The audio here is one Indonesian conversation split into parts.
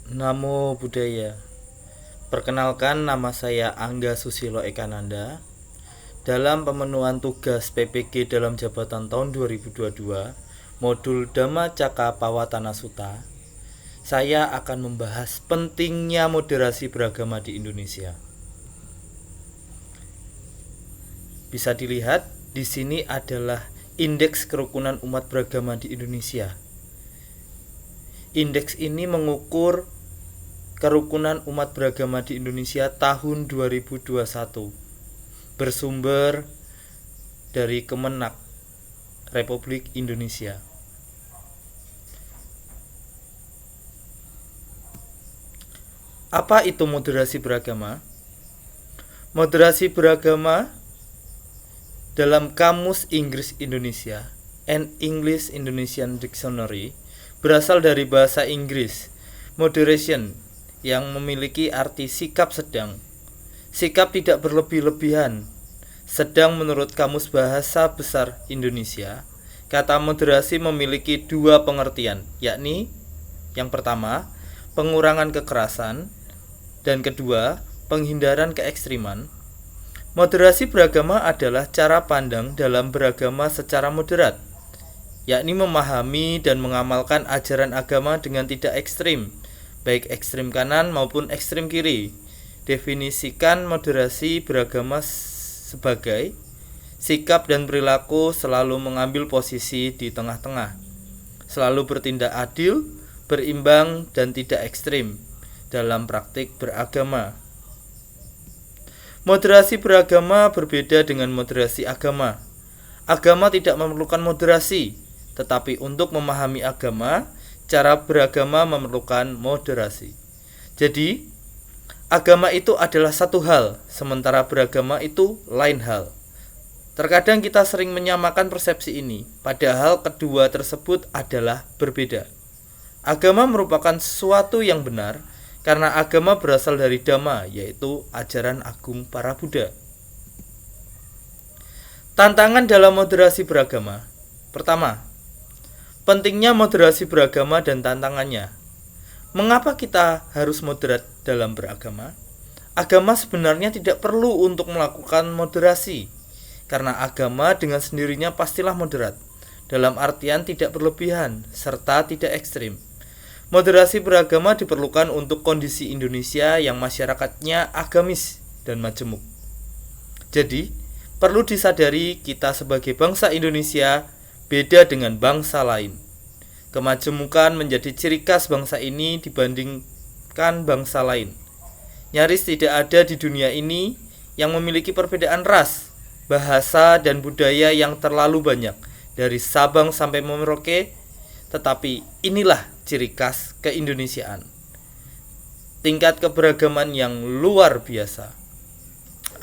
Namo Buddhaya. Perkenalkan, nama saya Angga Susilo Ekananda. Dalam pemenuhan tugas PPG dalam jabatan tahun 2022, modul Dhamma Cakka Pawatana Sutta, saya akan membahas pentingnya moderasi beragama di Indonesia. Bisa dilihat di sini adalah indeks kerukunan umat beragama di Indonesia. Indeks ini mengukur kerukunan umat beragama di Indonesia tahun 2021, bersumber dari Kemenak Republik Indonesia. Apa itu moderasi beragama? Moderasi beragama dalam Kamus Inggris Indonesia and English Indonesian Dictionary berasal dari bahasa Inggris moderation, yang memiliki arti sikap sedang. Sikap tidak berlebih-lebihan. Sedang menurut Kamus Bahasa Besar Indonesia, kata moderasi memiliki dua pengertian, yakni yang pertama, pengurangan kekerasan, dan kedua, penghindaran keekstriman. Moderasi beragama adalah cara pandang dalam beragama secara moderat, yakni memahami dan mengamalkan ajaran agama dengan tidak ekstrim, baik ekstrim kanan maupun ekstrim kiri. Definisikan moderasi beragama sebagai sikap dan perilaku selalu mengambil posisi di tengah-tengah, selalu bertindak adil, berimbang, dan tidak ekstrim dalam praktik beragama. Moderasi beragama berbeda dengan moderasi agama. Agama tidak memerlukan moderasi, tetapi untuk memahami agama, cara beragama memerlukan moderasi. Jadi, agama itu adalah satu hal, sementara beragama itu lain hal. Terkadang kita sering menyamakan persepsi ini, padahal kedua tersebut adalah berbeda. Agama merupakan sesuatu yang benar, karena agama berasal dari Dhamma, yaitu ajaran agung para Buddha. Tantangan dalam moderasi beragama. Pertama, pentingnya moderasi beragama dan tantangannya. Mengapa kita harus moderat dalam beragama? Agama sebenarnya tidak perlu untuk melakukan moderasi, karena agama dengan sendirinya pastilah moderat, dalam artian tidak berlebihan, serta tidak ekstrim. Moderasi beragama diperlukan untuk kondisi Indonesia yang masyarakatnya agamis dan majemuk. Jadi, perlu disadari kita sebagai bangsa Indonesia beda dengan bangsa lain. Kemajemukan menjadi ciri khas bangsa ini dibandingkan bangsa lain. Nyaris tidak ada di dunia ini yang memiliki perbedaan ras, bahasa, dan budaya yang terlalu banyak, dari Sabang sampai Merauke, tetapi inilah ciri khas keindonesiaan. Tingkat keberagaman yang luar biasa.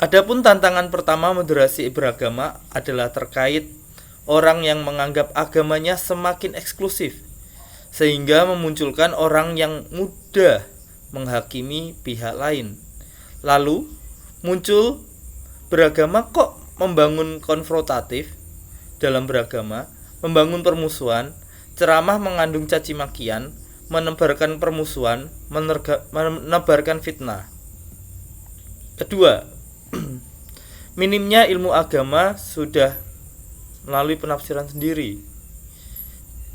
Adapun tantangan pertama moderasi beragama adalah terkait orang yang menganggap agamanya semakin eksklusif, sehingga memunculkan orang yang mudah menghakimi pihak lain. Lalu muncul beragama kok membangun konfrontatif dalam beragama, membangun permusuhan, ceramah mengandung caci makian, menebarkan permusuhan, menebarkan fitnah. Kedua, minimnya ilmu agama sudah melalui penafsiran sendiri.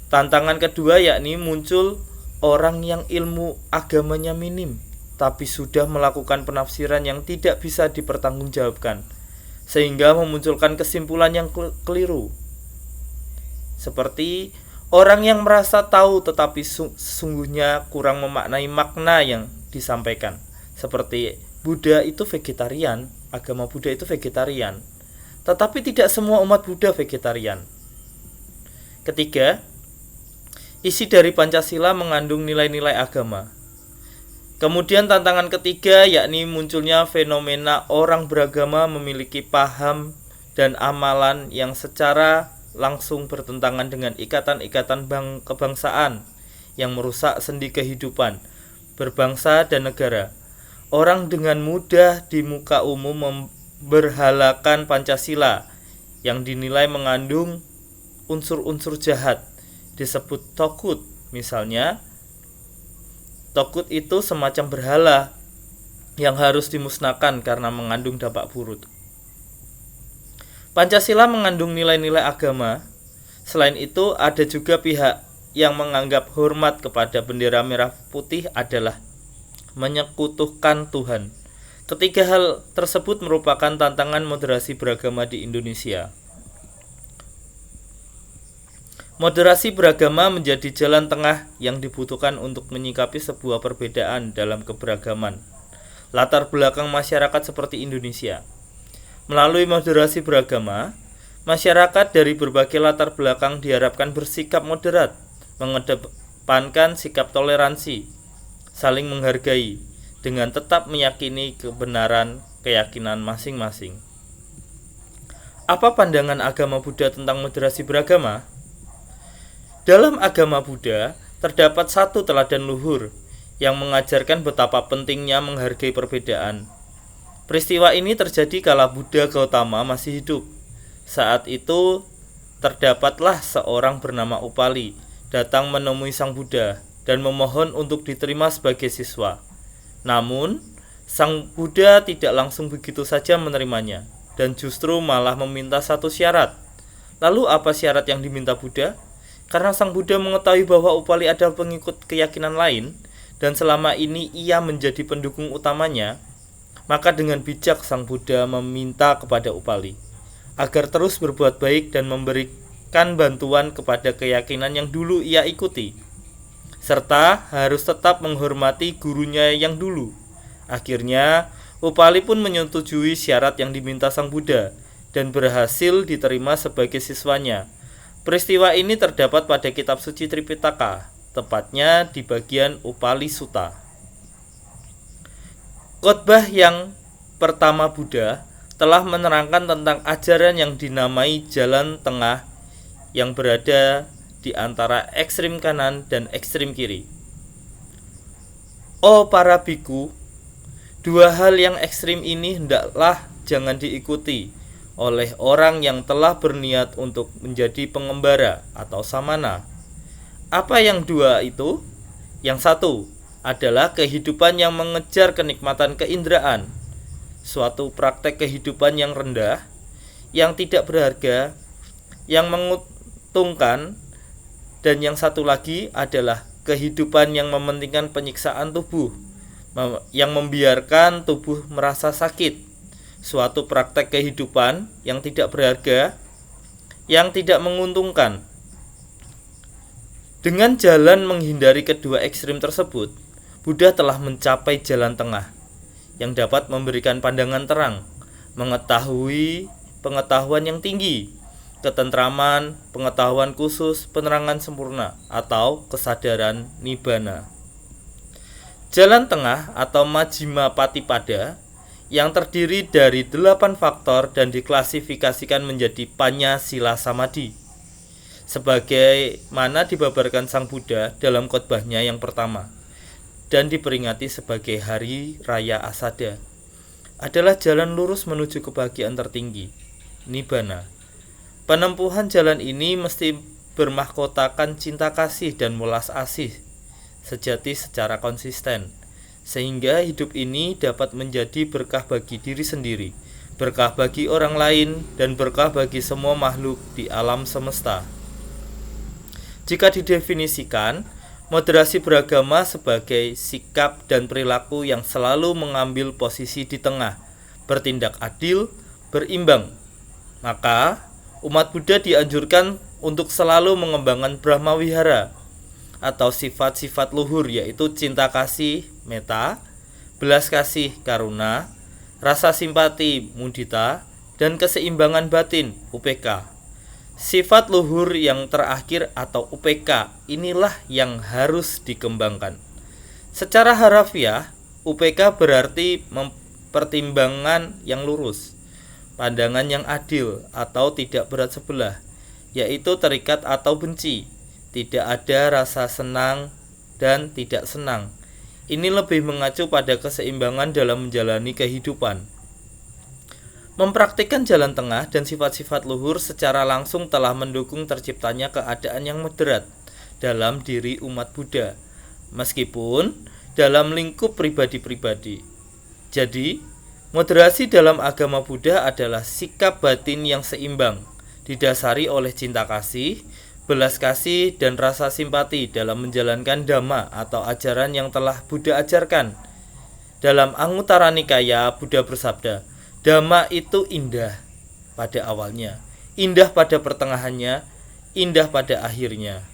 Tantangan kedua yakni muncul orang yang ilmu agamanya minim, tapi sudah melakukan penafsiran yang tidak bisa dipertanggungjawabkan, sehingga memunculkan kesimpulan yang keliru. Seperti orang yang merasa tahu tetapi sesungguhnya kurang memaknai makna yang disampaikan. Seperti Buddha itu vegetarian, agama Buddha itu vegetarian, tetapi tidak semua umat Buddha vegetarian. Ketiga, isi dari Pancasila mengandung nilai-nilai agama. Kemudian tantangan ketiga yakni munculnya fenomena orang beragama memiliki paham dan amalan yang secara langsung bertentangan dengan ikatan-ikatan kebangsaan yang merusak sendi kehidupan berbangsa dan negara. Orang dengan mudah di muka umum memberhalakan Pancasila yang dinilai mengandung unsur-unsur jahat, disebut togut. Misalnya, Togut itu semacam berhala yang harus dimusnahkan karena mengandung dampak buruk. Pancasila mengandung nilai-nilai agama. Selain itu, ada juga pihak yang menganggap hormat kepada bendera merah putih adalah menyekutukan Tuhan. Ketiga hal tersebut merupakan tantangan moderasi beragama di Indonesia. Moderasi beragama menjadi jalan tengah yang dibutuhkan untuk menyikapi sebuah perbedaan dalam keberagaman latar belakang masyarakat seperti Indonesia. Melalui moderasi beragama, masyarakat dari berbagai latar belakang diharapkan bersikap moderat, mengedepankan sikap toleransi, saling menghargai, dengan tetap meyakini kebenaran keyakinan masing-masing. Apa pandangan agama Buddha tentang moderasi beragama? Dalam agama Buddha, terdapat satu teladan luhur yang mengajarkan betapa pentingnya menghargai perbedaan. Peristiwa ini terjadi kala Buddha Gautama masih hidup. Saat itu, terdapatlah seorang bernama Upali datang menemui Sang Buddha dan memohon untuk diterima sebagai siswa. Namun, Sang Buddha tidak langsung begitu saja menerimanya, dan justru malah meminta satu syarat. Lalu apa syarat yang diminta Buddha? Karena Sang Buddha mengetahui bahwa Upali adalah pengikut keyakinan lain, dan selama ini ia menjadi pendukung utamanya, maka dengan bijak Sang Buddha meminta kepada Upali agar terus berbuat baik dan memberikan bantuan kepada keyakinan yang dulu ia ikuti, serta harus tetap menghormati gurunya yang dulu. Akhirnya, Upali pun menyetujui syarat yang diminta Sang Buddha dan berhasil diterima sebagai siswanya. Peristiwa ini terdapat pada kitab suci Tripitaka, tepatnya di bagian Upali Sutta. Khotbah yang pertama Buddha telah menerangkan tentang ajaran yang dinamai jalan tengah yang berada di antara ekstrem kanan dan ekstrem kiri. Oh para biku, dua hal yang ekstrem ini hendaklah jangan diikuti oleh orang yang telah berniat untuk menjadi pengembara atau samana. Apa yang dua itu? Yang satu adalah kehidupan yang mengejar kenikmatan keinderaan, suatu praktek kehidupan yang rendah, yang tidak berharga, yang menguntungkan, dan yang satu lagi adalah kehidupan yang mementingkan penyiksaan tubuh, yang membiarkan tubuh merasa sakit, suatu praktek kehidupan yang tidak berharga, yang tidak menguntungkan. Dengan jalan menghindari kedua ekstrim tersebut, Buddha telah mencapai jalan tengah yang dapat memberikan pandangan terang, mengetahui pengetahuan yang tinggi, ketentraman, pengetahuan khusus, penerangan sempurna, atau kesadaran nibbana. Jalan tengah atau Majjhima Patipada yang terdiri dari 8 faktor dan diklasifikasikan menjadi Panya Sila Samadhi, sebagaimana dibabarkan Sang Buddha dalam khotbahnya yang pertama dan diperingati sebagai Hari Raya Asada, adalah jalan lurus menuju kebahagiaan tertinggi, Nibbana. Penempuhan jalan ini mesti bermahkotakan cinta kasih dan welas asih sejati secara konsisten, sehingga hidup ini dapat menjadi berkah bagi diri sendiri, berkah bagi orang lain, dan berkah bagi semua makhluk di alam semesta. Jika didefinisikan, moderasi beragama sebagai sikap dan perilaku yang selalu mengambil posisi di tengah, bertindak adil, berimbang. Maka, umat Buddha dianjurkan untuk selalu mengembangkan Brahma Wihara atau sifat-sifat luhur, yaitu cinta kasih, metta, belas kasih, karuna, rasa simpati, mudita, dan keseimbangan batin, upeka. Sifat luhur yang terakhir atau UPK inilah yang harus dikembangkan. Secara harafiah, UPK berarti pertimbangan yang lurus, pandangan yang adil atau tidak berat sebelah, yaitu terikat atau benci, tidak ada rasa senang dan tidak senang. Ini lebih mengacu pada keseimbangan dalam menjalani kehidupan. Mempraktikkan jalan tengah dan sifat-sifat luhur secara langsung telah mendukung terciptanya keadaan yang moderat dalam diri umat Buddha. Meskipun dalam lingkup pribadi-pribadi. Jadi, moderasi dalam agama Buddha adalah sikap batin yang seimbang, didasari oleh cinta kasih, belas kasih, dan rasa simpati dalam menjalankan dhamma atau ajaran yang telah Buddha ajarkan. Dalam Anguttara Nikaya, Buddha bersabda, dhamma itu indah pada awalnya, indah pada pertengahannya, indah pada akhirnya.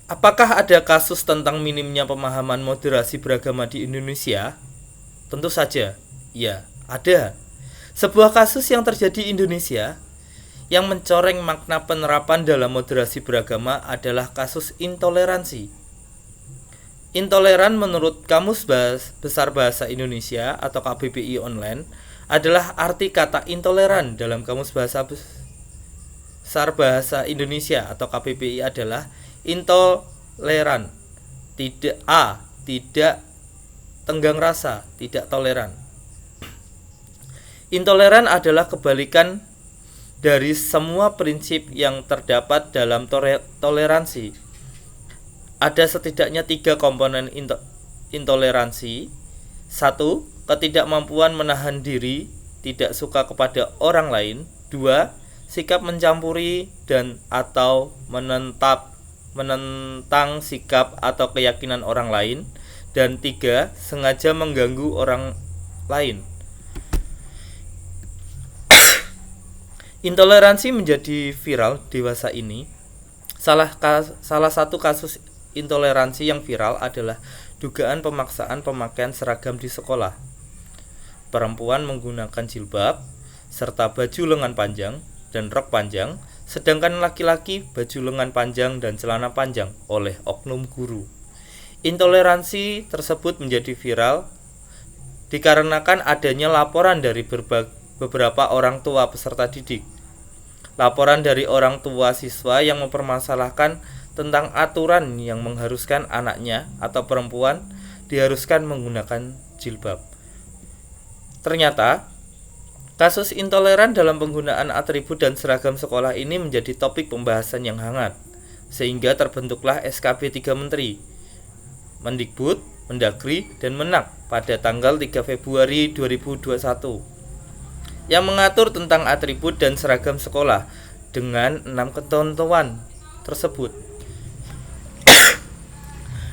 Apakah ada kasus tentang minimnya pemahaman moderasi beragama di Indonesia? Tentu saja, ya, ada. Sebuah kasus yang terjadi di Indonesia yang mencoreng makna penerapan dalam moderasi beragama adalah kasus intoleransi. Intoleran menurut Kamus Besar Bahasa Indonesia atau KBBI Online adalah arti kata intoleran dalam Kamus Besar Bahasa Indonesia atau KBBI adalah intoleran, tidak tenggang rasa, tidak toleran. Intoleran adalah kebalikan dari semua prinsip yang terdapat dalam toleransi. Ada setidaknya 3 komponen intoleransi. 1. Ketidakmampuan menahan diri, tidak suka kepada orang lain. 2. Sikap mencampuri dan atau menentang sikap atau keyakinan orang lain. Dan 3. Sengaja mengganggu orang lain. Intoleransi menjadi viral dewasa ini. Salah satu kasus intoleransi yang viral adalah dugaan pemaksaan pemakaian seragam di sekolah. Perempuan menggunakan jilbab serta baju lengan panjang dan rok panjang, sedangkan laki-laki baju lengan panjang dan celana panjang oleh oknum guru. Intoleransi tersebut menjadi viral dikarenakan adanya laporan dari beberapa orang tua peserta didik. Laporan dari orang tua siswa yang mempermasalahkan tentang aturan yang mengharuskan anaknya atau perempuan diharuskan menggunakan jilbab. Ternyata, kasus intoleran dalam penggunaan atribut dan seragam sekolah ini menjadi topik pembahasan yang hangat, sehingga terbentuklah SKB 3 Menteri, Mendikbud, Mendagri, dan Menak pada tanggal 3 Februari 2021 yang mengatur tentang atribut dan seragam sekolah dengan 6 ketentuan tersebut.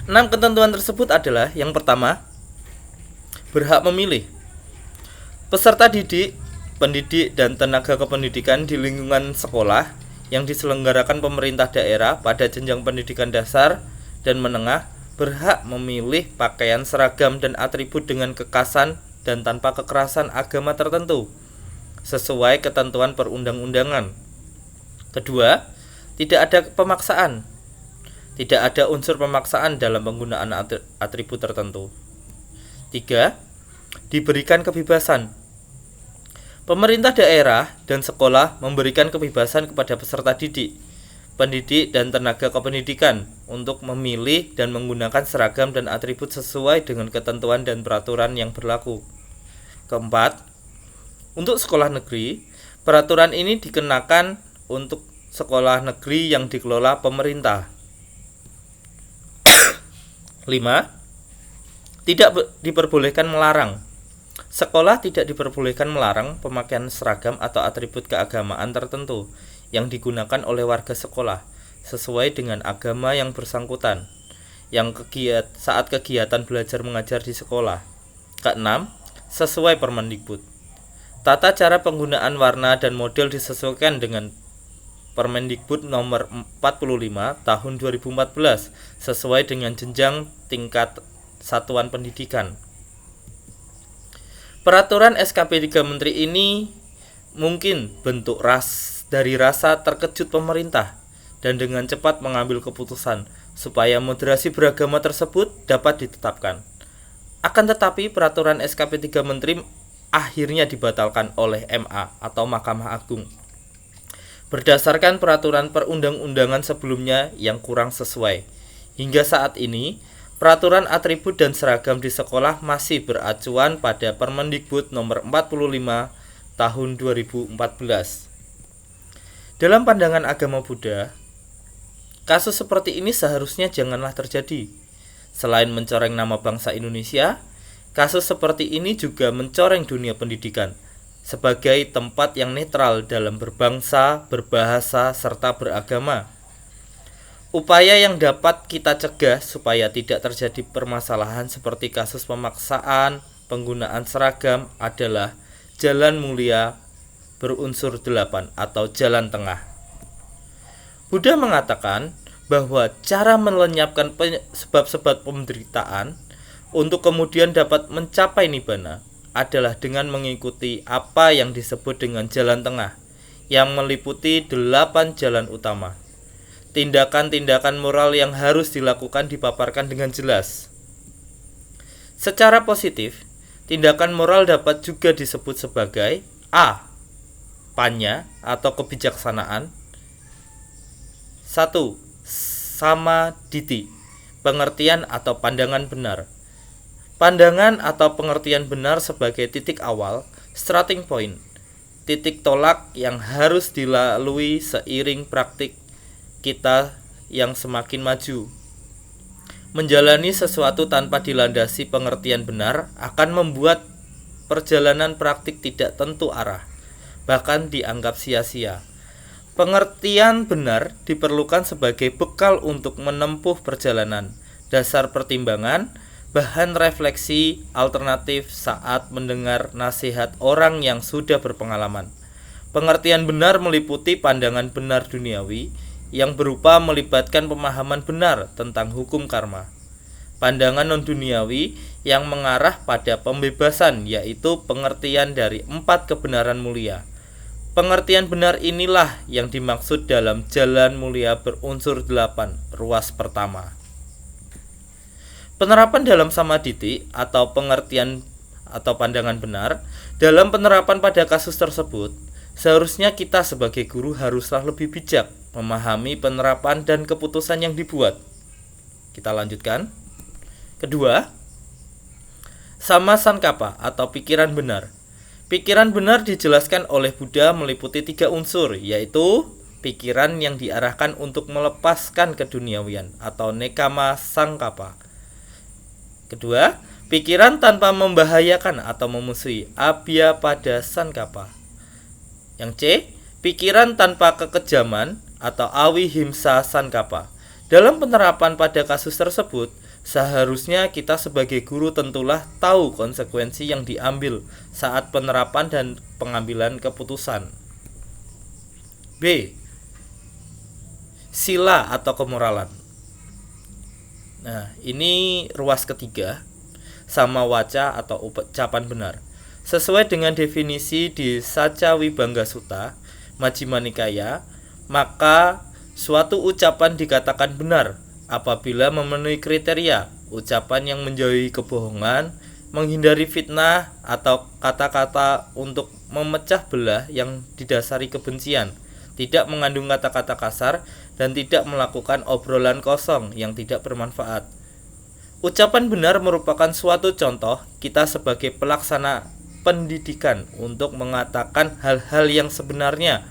6 ketentuan tersebut adalah yang pertama, berhak memilih. Peserta didik, pendidik, dan tenaga kependidikan di lingkungan sekolah yang diselenggarakan pemerintah daerah pada jenjang pendidikan dasar dan menengah berhak memilih pakaian seragam dan atribut dengan kekasan dan tanpa kekerasan agama tertentu sesuai ketentuan perundang-undangan. Kedua, tidak ada pemaksaan. Tidak ada unsur pemaksaan dalam penggunaan atribut tertentu. 3. Diberikan kebebasan. Pemerintah daerah dan sekolah memberikan kebebasan kepada peserta didik, pendidik, dan tenaga kependidikan untuk memilih dan menggunakan seragam dan atribut sesuai dengan ketentuan dan peraturan yang berlaku. Keempat, untuk sekolah negeri, peraturan ini dikenakan untuk sekolah negeri yang dikelola pemerintah. 5. Tidak diperbolehkan melarang. Sekolah tidak diperbolehkan melarang pemakaian seragam atau atribut keagamaan tertentu yang digunakan oleh warga sekolah sesuai dengan agama yang bersangkutan saat kegiatan belajar mengajar di sekolah. Keenam, sesuai Permendikbud. Tata cara penggunaan warna dan model disesuaikan dengan Permendikbud nomor 45 tahun 2014 sesuai dengan jenjang tingkat satuan pendidikan. Peraturan SKB 3 Menteri ini mungkin bentuk dari rasa terkejut pemerintah dan dengan cepat mengambil keputusan supaya moderasi beragama tersebut dapat ditetapkan. Akan tetapi peraturan SKB 3 Menteri akhirnya dibatalkan oleh MA atau Mahkamah Agung berdasarkan peraturan perundang-undangan sebelumnya yang kurang sesuai. Hingga saat ini, peraturan atribut dan seragam di sekolah masih beracuan pada Permendikbud nomor 45 tahun 2014. Dalam pandangan agama Buddha, kasus seperti ini seharusnya janganlah terjadi. Selain mencoreng nama bangsa Indonesia, kasus seperti ini juga mencoreng dunia pendidikan sebagai tempat yang netral dalam berbangsa, berbahasa, serta beragama. Upaya yang dapat kita cegah supaya tidak terjadi permasalahan seperti kasus pemaksaan, penggunaan seragam adalah jalan mulia berunsur 8 atau jalan tengah. Buddha mengatakan bahwa cara melenyapkan sebab-sebab penderitaan untuk kemudian dapat mencapai nibbana adalah dengan mengikuti apa yang disebut dengan jalan tengah yang meliputi 8 jalan utama. Tindakan-tindakan moral yang harus dilakukan dipaparkan dengan jelas. Secara positif, tindakan moral dapat juga disebut sebagai A. Panya atau kebijaksanaan. 1. Samaditi, pengertian atau pandangan benar. Pandangan atau pengertian benar sebagai titik awal, starting point, titik tolak yang harus dilalui seiring praktik kita yang semakin maju. Menjalani sesuatu tanpa dilandasi pengertian benar akan membuat perjalanan praktik tidak tentu arah, bahkan dianggap sia-sia. Pengertian benar diperlukan sebagai bekal untuk menempuh perjalanan, dasar pertimbangan, bahan refleksi alternatif saat mendengar nasihat orang yang sudah berpengalaman. Pengertian benar meliputi pandangan benar duniawi yang berupa melibatkan pemahaman benar tentang hukum karma. Pandangan non-duniawi yang mengarah pada pembebasan, yaitu pengertian dari 4 kebenaran mulia. Pengertian benar inilah yang dimaksud dalam jalan mulia berunsur 8, ruas pertama. Penerapan dalam samaditi atau pengertian atau pandangan benar, dalam penerapan pada kasus tersebut, seharusnya kita sebagai guru haruslah lebih bijak memahami penerapan dan keputusan yang dibuat. Kita lanjutkan. Kedua, sama sankapa atau pikiran benar. Pikiran benar dijelaskan oleh Buddha meliputi 3 unsur, yaitu pikiran yang diarahkan untuk melepaskan keduniawian atau nekama sankapa. Kedua, pikiran tanpa membahayakan atau memusuhi abhyapada sankapa. Yang C, pikiran tanpa kekejaman atau awihimsa sankapa. Dalam penerapan pada kasus tersebut, seharusnya kita sebagai guru tentulah tahu konsekuensi yang diambil saat penerapan dan pengambilan keputusan. B. Sila atau kemoralan. Nah, ini ruas ketiga, sama waca atau ucapan benar. Sesuai dengan definisi di Saca Wibangga Sutta, Majjhima Nikaya, maka suatu ucapan dikatakan benar apabila memenuhi kriteria ucapan yang menjauhi kebohongan, menghindari fitnah atau kata-kata untuk memecah belah yang didasari kebencian, tidak mengandung kata-kata kasar, dan tidak melakukan obrolan kosong yang tidak bermanfaat. Ucapan benar merupakan suatu contoh kita sebagai pelaksana pendidikan untuk mengatakan hal-hal yang sebenarnya.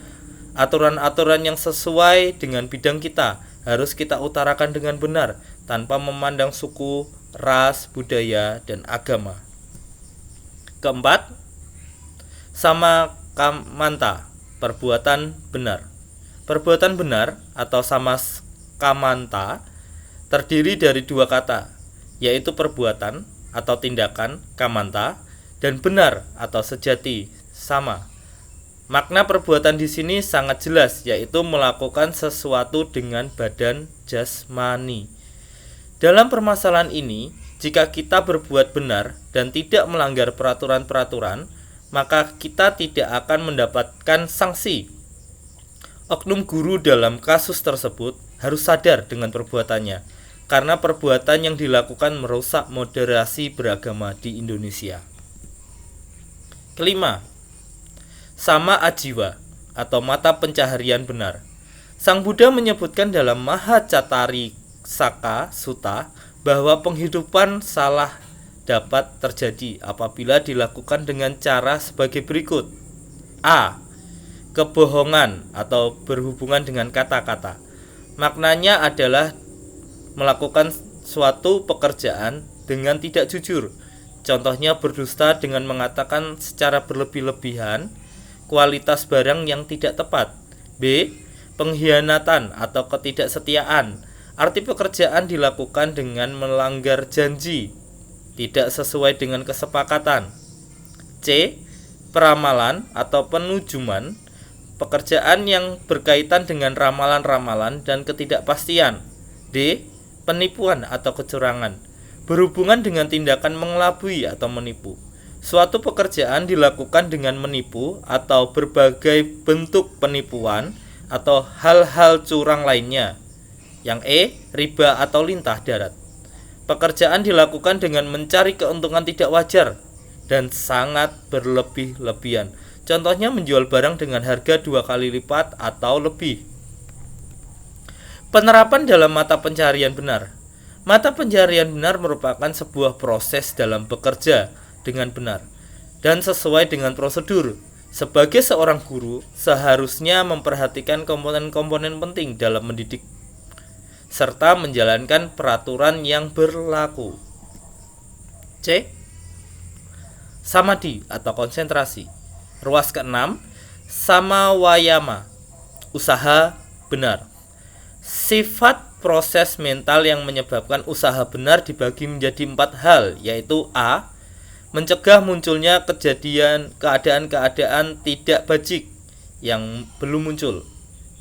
Aturan-aturan yang sesuai dengan bidang kita harus kita utarakan dengan benar, tanpa memandang suku, ras, budaya, dan agama. Keempat, sama kamanta, perbuatan benar. Perbuatan benar atau sama kamanta terdiri dari 2 kata, yaitu perbuatan atau tindakan kamanta dan benar atau sejati sama. Makna perbuatan di sini sangat jelas, yaitu melakukan sesuatu dengan badan jasmani. Dalam permasalahan ini, jika kita berbuat benar dan tidak melanggar peraturan-peraturan, maka kita tidak akan mendapatkan sanksi. Oknum guru dalam kasus tersebut harus sadar dengan perbuatannya, karena perbuatan yang dilakukan merusak moderasi beragama di Indonesia. Kelima, sama ajiwa atau mata pencaharian benar. Sang Buddha menyebutkan dalam Mahacatariksa Sutta bahwa penghidupan salah dapat terjadi apabila dilakukan dengan cara sebagai berikut. A. Kebohongan atau berhubungan dengan kata-kata. Maknanya adalah melakukan suatu pekerjaan dengan tidak jujur. Contohnya berdusta dengan mengatakan secara berlebih-lebihan kualitas barang yang tidak tepat. B. Pengkhianatan atau ketidaksetiaan. Arti pekerjaan dilakukan dengan melanggar janji, tidak sesuai dengan kesepakatan. C. Peramalan atau penujuman. Pekerjaan yang berkaitan dengan ramalan-ramalan dan ketidakpastian. D. Penipuan atau kecurangan. Berhubungan dengan tindakan mengelabui atau menipu. Suatu pekerjaan dilakukan dengan menipu atau berbagai bentuk penipuan atau hal-hal curang lainnya. Yang E. Riba atau lintah darat. Pekerjaan dilakukan dengan mencari keuntungan tidak wajar dan sangat berlebih-lebihan. Contohnya menjual barang dengan harga 2 kali lipat atau lebih. Penerapan dalam mata pencaharian benar. Mata pencaharian benar merupakan sebuah proses dalam bekerja dengan benar dan sesuai dengan prosedur. Sebagai seorang guru, seharusnya memperhatikan komponen-komponen penting dalam mendidik serta menjalankan peraturan yang berlaku. C. Samadhi atau konsentrasi. Ruas ke-6, samawayama, usaha benar. Sifat proses mental yang menyebabkan usaha benar dibagi menjadi 4 hal, yaitu A. Mencegah munculnya keadaan-keadaan tidak bajik yang belum muncul.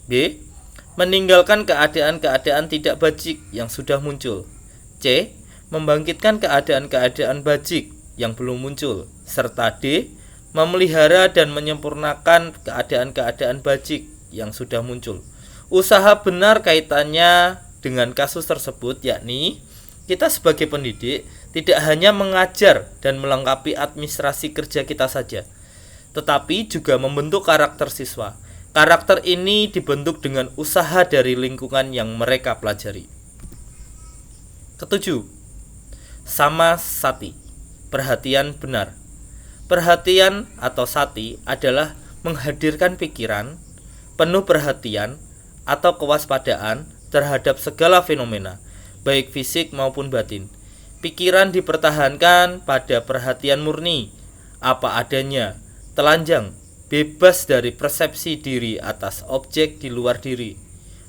B. Meninggalkan keadaan-keadaan tidak bajik yang sudah muncul. C. Membangkitkan keadaan-keadaan bajik yang belum muncul. Serta D. Memelihara dan menyempurnakan keadaan-keadaan bajik yang sudah muncul. Usaha benar kaitannya dengan kasus tersebut, yakni kita sebagai pendidik tidak hanya mengajar dan melengkapi administrasi kerja kita saja, tetapi juga membentuk karakter siswa. Karakter ini dibentuk dengan usaha dari lingkungan yang mereka pelajari. Ketujuh, sama sati, perhatian benar. Perhatian atau sati adalah menghadirkan pikiran, penuh perhatian atau kewaspadaan terhadap segala fenomena, baik fisik maupun batin. Pikiran dipertahankan pada perhatian murni, apa adanya, telanjang, bebas dari persepsi diri atas objek di luar diri.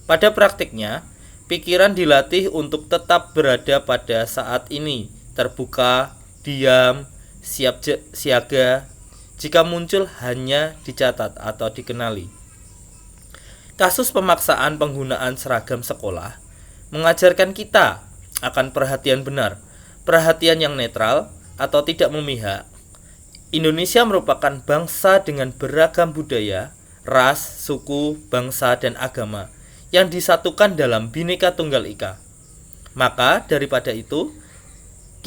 Pada praktiknya, pikiran dilatih untuk tetap berada pada saat ini, terbuka, diam, siap siaga. Jika muncul hanya dicatat atau dikenali. Kasus pemaksaan penggunaan seragam sekolah mengajarkan kita akan perhatian benar, perhatian yang netral atau tidak memihak. Indonesia merupakan bangsa dengan beragam budaya, ras, suku, bangsa, dan agama yang disatukan dalam Bhinneka Tunggal Ika. Maka daripada itu,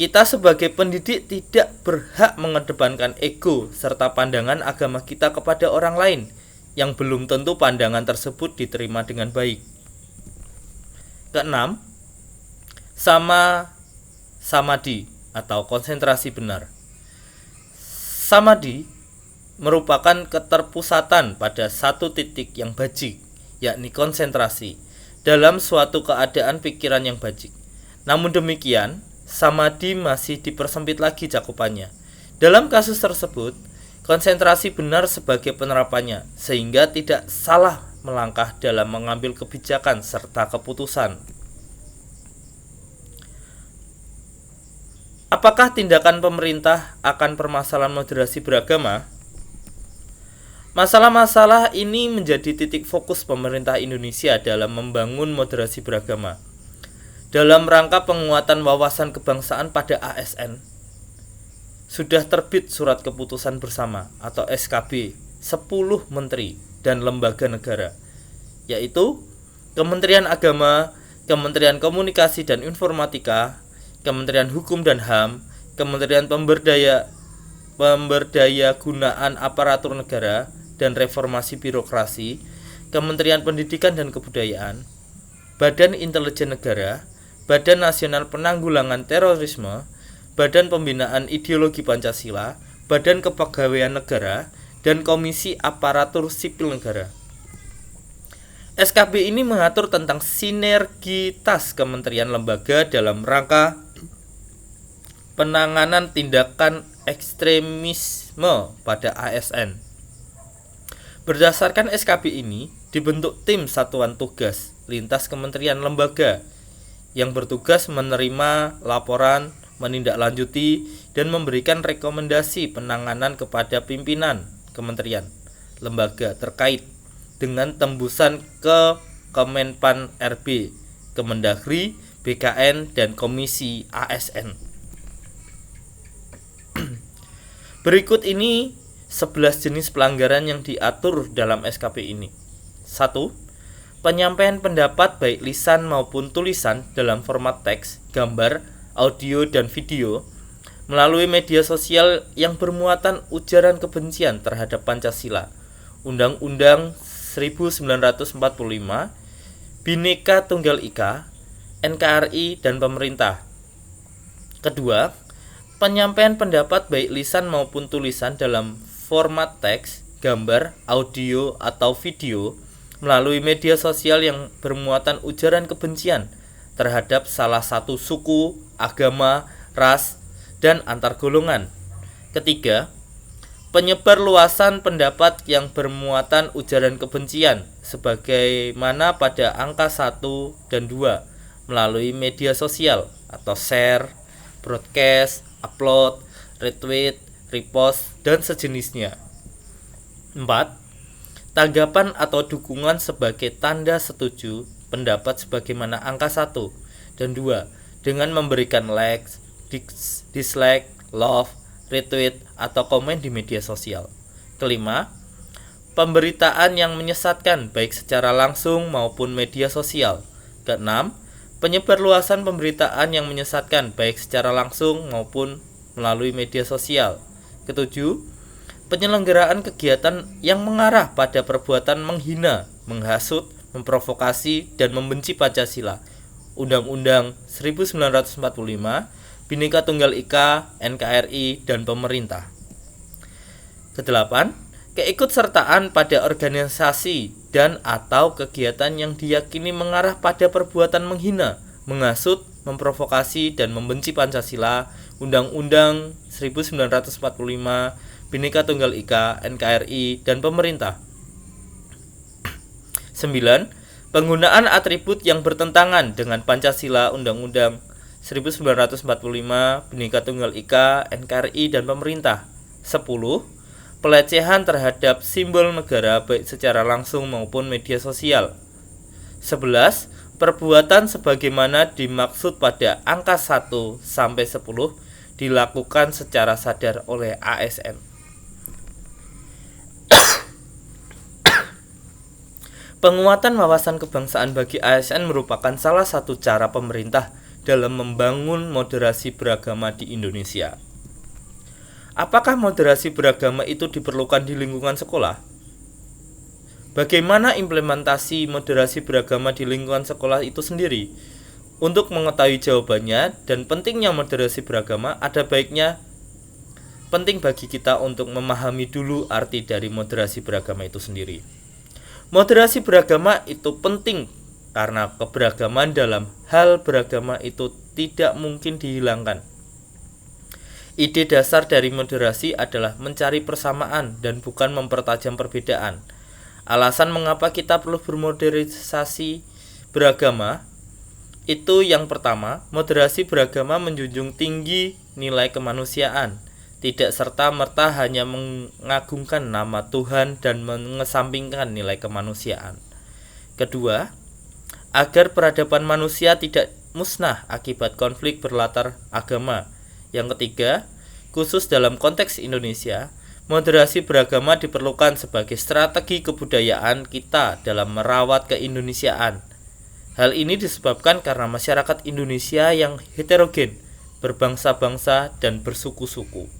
kita sebagai pendidik tidak berhak mengedepankan ego serta pandangan agama kita kepada orang lain yang belum tentu pandangan tersebut diterima dengan baik. Keenam, samadhi atau konsentrasi benar. Samadhi merupakan keterpusatan pada satu titik yang bajik, yakni konsentrasi, dalam suatu keadaan pikiran yang bajik. Namun demikian, samadhi masih dipersempit lagi cakupannya. Dalam kasus tersebut, konsentrasi benar sebagai penerapannya, sehingga tidak salah melangkah dalam mengambil kebijakan serta keputusan. Apakah tindakan pemerintah akan permasalahan moderasi beragama? Masalah-masalah ini menjadi titik fokus pemerintah Indonesia dalam membangun moderasi beragama. Dalam rangka penguatan wawasan kebangsaan pada ASN, sudah terbit surat keputusan bersama atau SKB 10 menteri dan lembaga negara, yaitu Kementerian Agama, Kementerian Komunikasi dan Informatika, Kementerian Hukum dan HAM, Kementerian Pemberdaya Gunaan Aparatur Negara dan Reformasi Birokrasi, Kementerian Pendidikan dan Kebudayaan, Badan Intelijen Negara, Badan Nasional Penanggulangan Terorisme, Badan Pembinaan Ideologi Pancasila, Badan Kepegawaian Negara, dan Komisi Aparatur Sipil Negara. SKB ini mengatur tentang sinergitas kementerian lembaga dalam rangka penanganan tindakan ekstremisme pada ASN. Berdasarkan SKB ini, dibentuk tim satuan tugas lintas kementerian lembaga yang bertugas menerima laporan, menindaklanjuti, dan memberikan rekomendasi penanganan kepada pimpinan kementerian lembaga terkait dengan tembusan ke Kemenpan RB, Kemendagri, BKN, dan Komisi ASN. Berikut ini 11 jenis pelanggaran yang diatur dalam SKB ini. 1. Penyampaian pendapat baik lisan maupun tulisan dalam format teks, gambar, audio, dan video melalui media sosial yang bermuatan ujaran kebencian terhadap Pancasila, Undang-Undang 1945, Bhinneka Tunggal Ika, NKRI, dan pemerintah. Kedua, penyampaian pendapat baik lisan maupun tulisan dalam format teks, gambar, audio, atau video melalui media sosial yang bermuatan ujaran kebencian terhadap salah satu suku, agama, ras, dan antar golongan. Ketiga, penyebar luasan pendapat yang bermuatan ujaran kebencian sebagaimana pada angka 1 dan 2 melalui media sosial atau share, broadcast, upload, retweet, repost, dan sejenisnya. 4. Tanggapan atau dukungan sebagai tanda setuju pendapat sebagaimana angka 1 dan 2 dengan memberikan likes, dislike, love, retweet, atau komen di media sosial. Kelima, pemberitaan yang menyesatkan baik secara langsung maupun media sosial. Keenam, penyebar luasan pemberitaan yang menyesatkan baik secara langsung maupun melalui media sosial. Ketujuh, penyelenggaraan kegiatan yang mengarah pada perbuatan menghina, menghasut, memprovokasi, dan membenci Pancasila, Undang-Undang 1945, Bhinneka Tunggal Ika, NKRI, dan pemerintah. Kedelapan, keikutsertaan pada organisasi dan atau kegiatan yang diyakini mengarah pada perbuatan menghina, menghasut, memprovokasi, dan membenci Pancasila, Undang-Undang 1945, Bhinneka Tunggal Ika, NKRI, dan pemerintah. 9. Penggunaan atribut yang bertentangan dengan Pancasila, Undang-Undang 1945, Bhinneka Tunggal Ika, NKRI, dan pemerintah. 10. Pelecehan terhadap simbol negara baik secara langsung maupun media sosial. 11. Perbuatan sebagaimana dimaksud pada angka 1 sampai 10 dilakukan secara sadar oleh ASN. Penguatan wawasan kebangsaan bagi ASN merupakan salah satu cara pemerintah dalam membangun moderasi beragama di Indonesia. Apakah moderasi beragama itu diperlukan di lingkungan sekolah? Bagaimana implementasi moderasi beragama di lingkungan sekolah itu sendiri? Untuk mengetahui jawabannya dan pentingnya moderasi beragama, ada baiknya penting bagi kita untuk memahami dulu arti dari moderasi beragama itu sendiri. Moderasi beragama itu penting karena keberagaman dalam hal beragama itu tidak mungkin dihilangkan. Ide dasar dari moderasi adalah mencari persamaan dan bukan mempertajam perbedaan. Alasan mengapa kita perlu bermoderasi beragama itu yang pertama, moderasi beragama menjunjung tinggi nilai kemanusiaan, tidak serta-merta hanya mengagungkan nama Tuhan dan mengesampingkan nilai kemanusiaan. Kedua, agar peradaban manusia tidak musnah akibat konflik berlatar agama. Yang ketiga, khusus dalam konteks Indonesia, moderasi beragama diperlukan sebagai strategi kebudayaan kita dalam merawat keindonesiaan. Hal ini disebabkan karena masyarakat Indonesia yang heterogen, berbangsa-bangsa, dan bersuku-suku.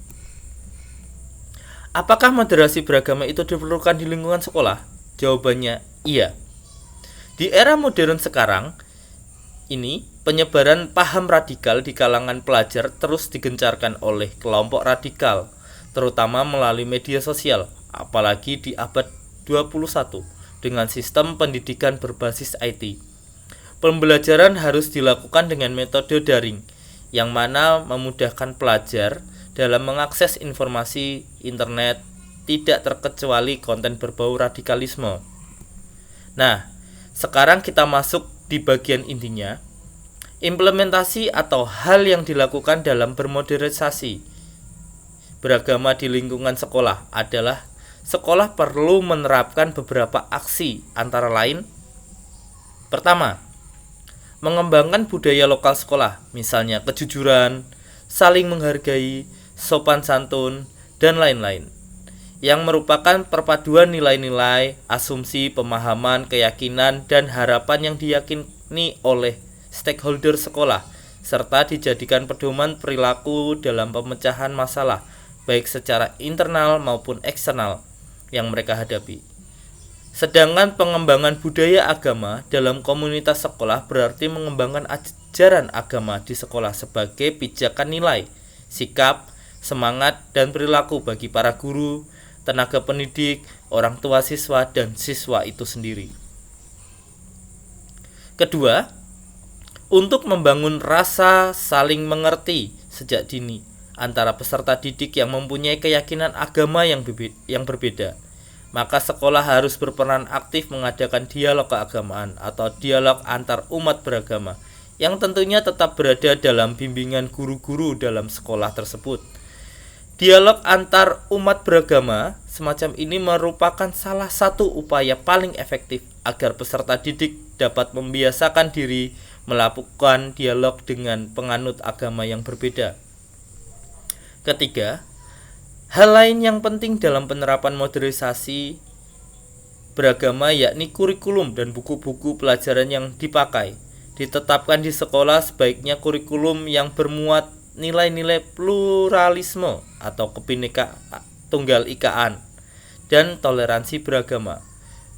Apakah moderasi beragama itu diperlukan di lingkungan sekolah? Jawabannya iya. Di era modern sekarang ini, penyebaran paham radikal di kalangan pelajar terus digencarkan oleh kelompok radikal, terutama melalui media sosial, apalagi di abad 21, dengan sistem pendidikan berbasis IT. Pembelajaran harus dilakukan dengan metode daring, yang mana memudahkan pelajar dalam mengakses informasi internet, tidak terkecuali konten berbau radikalisme. Nah, sekarang kita masuk di bagian intinya. Implementasi atau hal yang dilakukan dalam bermodernisasi beragama di lingkungan sekolah adalah sekolah perlu menerapkan beberapa aksi, antara lain: pertama, mengembangkan budaya lokal sekolah, misalnya kejujuran, saling menghargai, sopan santun, dan lain-lain, yang merupakan perpaduan nilai-nilai, asumsi, pemahaman, keyakinan, dan harapan yang diyakini oleh stakeholder sekolah, serta dijadikan pedoman perilaku dalam pemecahan masalah, baik secara internal maupun eksternal yang mereka hadapi. Sedangkan pengembangan budaya agama dalam komunitas sekolah berarti mengembangkan ajaran agama di sekolah sebagai pijakan nilai, sikap, semangat, dan perilaku bagi para guru, tenaga pendidik, orang tua siswa, dan siswa itu sendiri. Kedua, untuk membangun rasa saling mengerti sejak dini antara peserta didik yang mempunyai keyakinan agama yang berbeda, maka sekolah harus berperan aktif mengadakan dialog keagamaan atau dialog antar umat beragama, yang tentunya tetap berada dalam bimbingan guru-guru dalam sekolah tersebut. Dialog antar umat beragama semacam ini merupakan salah satu upaya paling efektif agar peserta didik dapat membiasakan diri melakukan dialog dengan penganut agama yang berbeda. Ketiga, hal lain yang penting dalam penerapan modernisasi beragama yakni kurikulum dan buku-buku pelajaran yang dipakai. Ditetapkan di sekolah sebaiknya kurikulum yang bermuat nilai-nilai pluralisme atau kebhinneka tunggal ikaan dan toleransi beragama.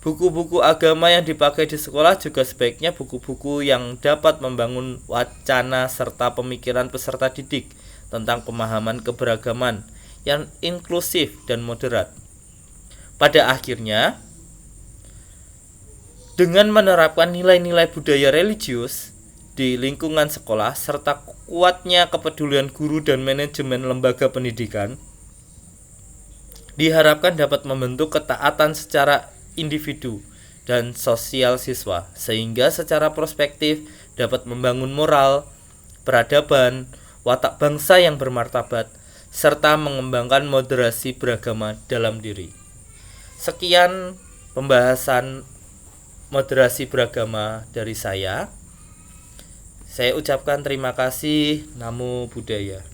Buku-buku agama yang dipakai di sekolah juga sebaiknya buku-buku yang dapat membangun wacana serta pemikiran peserta didik tentang pemahaman keberagaman yang inklusif dan moderat. Pada akhirnya, dengan menerapkan nilai-nilai budaya religius di lingkungan sekolah serta kuatnya kepedulian guru dan manajemen lembaga pendidikan, diharapkan dapat membentuk ketaatan secara individu dan sosial siswa, sehingga secara prospektif dapat membangun moral, peradaban, watak bangsa yang bermartabat, serta mengembangkan moderasi beragama dalam diri. Sekian pembahasan moderasi beragama dari saya. Saya ucapkan terima kasih. Namo Buddhaya.